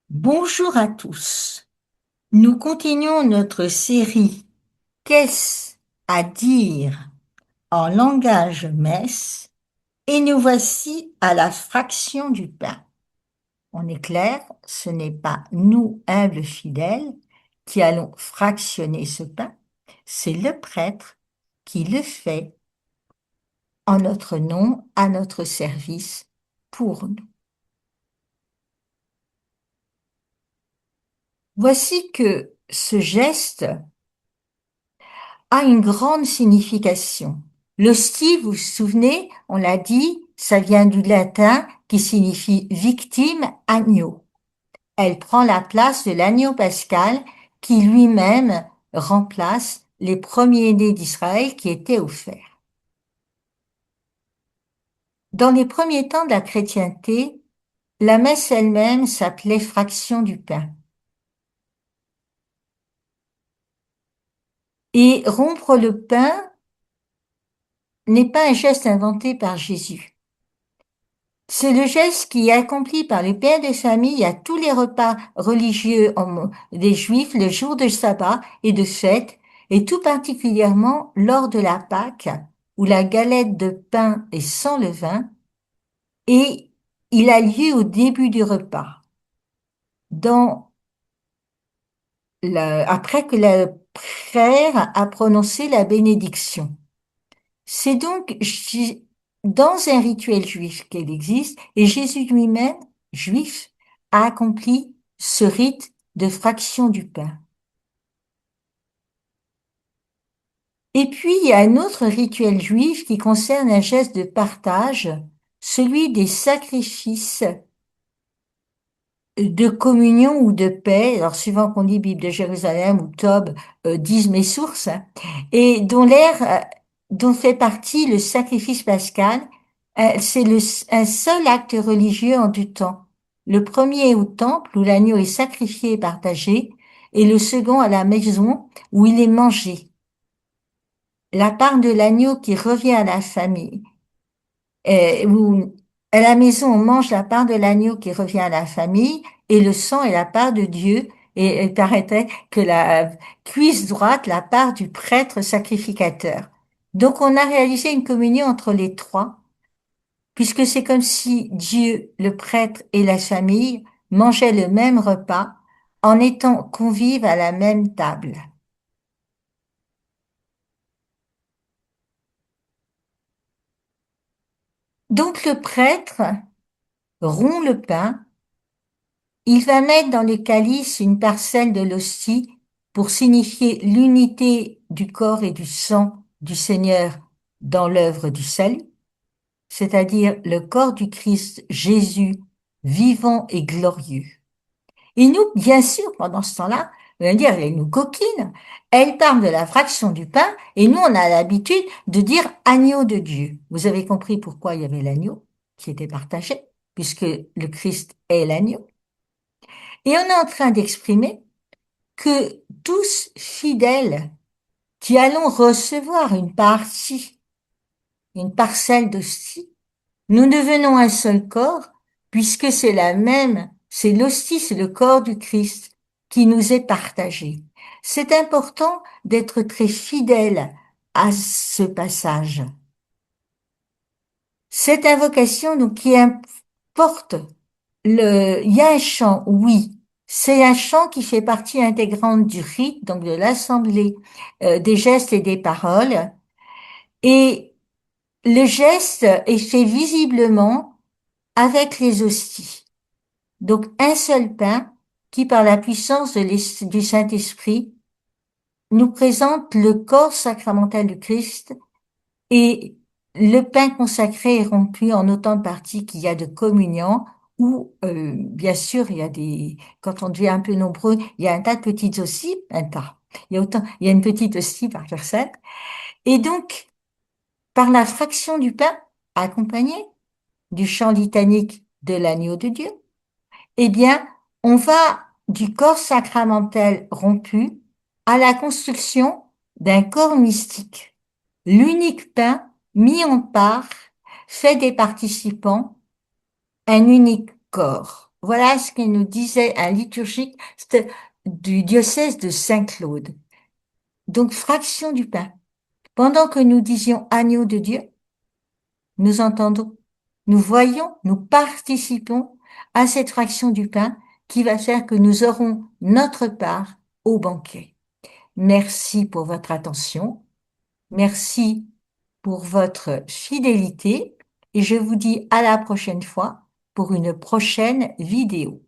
Bonjour à tous. Nous continuons notre série Qu'est-ce à dire en langage messe et nous voici à la fraction du pain. On est clair, ce n'est pas nous, humbles fidèles, qui allons fractionner ce pain, c'est le prêtre qui le fait en notre nom, à notre service, pour nous. Voici que ce geste a une grande signification. L'hostie, vous vous souvenez, on l'a dit, ça vient du latin qui signifie victime, agneau. Elle prend la place de l'agneau pascal qui lui-même remplace les premiers-nés d'Israël qui étaient offerts. Dans les premiers temps de la chrétienté, la messe elle-même s'appelait fraction du pain. Et rompre le pain n'est pas un geste inventé par Jésus. C'est le geste qui est accompli par les pères de famille à tous les repas religieux des Juifs le jour de sabbat et de fête, et tout particulièrement lors de la Pâque, où la galette de pain est sans levain, et il a lieu au début du repas, après que le frère a prononcé la bénédiction. C'est donc dans un rituel juif qu'elle existe, et Jésus lui-même, juif, a accompli ce rite de fraction du pain. Et puis, il y a un autre rituel juif qui concerne un geste de partage, celui des sacrifices de communion ou de paix, alors suivant qu'on dit Bible de Jérusalem ou Tob, disent mes sources, hein, et dont fait partie le sacrifice pascal. C'est un seul acte religieux en deux temps. Le premier est au temple où l'agneau est sacrifié et partagé, et le second à la maison où il est mangé. La part de l'agneau qui revient à la famille où à la maison, on mange la part de l'agneau qui revient à la famille et le sang est la part de Dieu. Et il paraîtrait que la cuisse droite, la part du prêtre sacrificateur. Donc on a réalisé une communion entre les trois, puisque c'est comme si Dieu, le prêtre et la famille mangeaient le même repas en étant convives à la même table. Donc le prêtre rompt le pain. Il va mettre dans le calice une parcelle de l'hostie pour signifier l'unité du corps et du sang du Seigneur dans l'œuvre du salut, c'est-à-dire le corps du Christ Jésus vivant et glorieux. Et nous, bien sûr, pendant ce temps-là, on va dire, elle nous coquine, elle parle de la fraction du pain, et nous, on a l'habitude de dire agneau de Dieu. Vous avez compris pourquoi il y avait l'agneau qui était partagé, puisque le Christ est l'agneau. Et on est en train d'exprimer que tous fidèles qui allons recevoir une partie, une parcelle d'hostie, nous devenons un seul corps, puisque c'est la même, c'est l'hostie, c'est le corps du Christ qui nous est partagé. C'est important d'être très fidèle à ce passage. Cette invocation, donc, qui importe il y a un chant, oui. C'est un chant qui fait partie intégrante du rite, donc de l'assemblée des gestes et des paroles. Et le geste est fait visiblement avec les hosties. Donc un seul pain qui, par la puissance du Saint-Esprit, nous présente le corps sacramentel du Christ et le pain consacré est rompu en autant de parties qu'il y a de communion, ou bien sûr, quand on devient un peu nombreux, il y a un tas de petites hosties, un tas. Il y a une petite hostie par personne. Et donc, par la fraction du pain, accompagnée du chant litanique de l'agneau de Dieu, eh bien, on va du corps sacramentel rompu à la construction d'un corps mystique. L'unique pain mis en part fait des participants un unique corps. voilà ce qu'il nous disait un liturgique du diocèse de Saint-Claude. Donc, fraction du pain. Pendant que nous disions agneau de Dieu, nous entendons, nous voyons, nous participons à cette fraction du pain qui va faire que nous aurons notre part au banquet. Merci pour votre attention. Merci pour votre fidélité et je vous dis à la prochaine fois pour une prochaine vidéo.